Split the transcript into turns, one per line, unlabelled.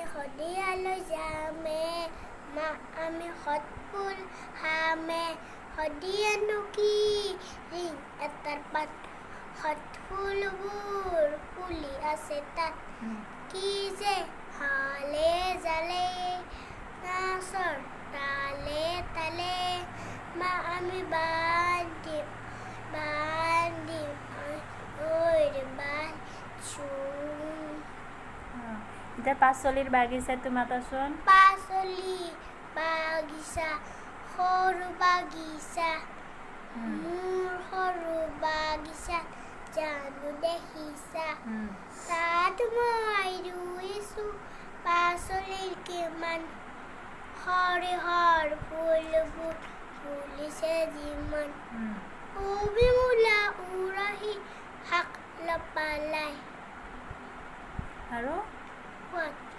শদিয়ালৈ যামে মা আমি সৎফুল হামে শদিয়ানো কি ৰিং এটাৰ পাত সৎফুলবোৰ ফুলি আছে তাত কি যে হালে জালে নাচৰ তালে তালে মা আমি বান্ধিম
এতিয়া পাচলিৰ বাগিচাটো মাতাচোন
পাচলি বাগিচা সৰু বাগিচা মোৰ সৰু বাগিচা জানো দেখিছা তাত মই ৰুইছোঁ পাচলিৰ কিমান সৰিয়হৰ ফুলবোৰ ফুলিছে যিমান কবি মূলা উৰহি শাক লপালাই
আৰু
What?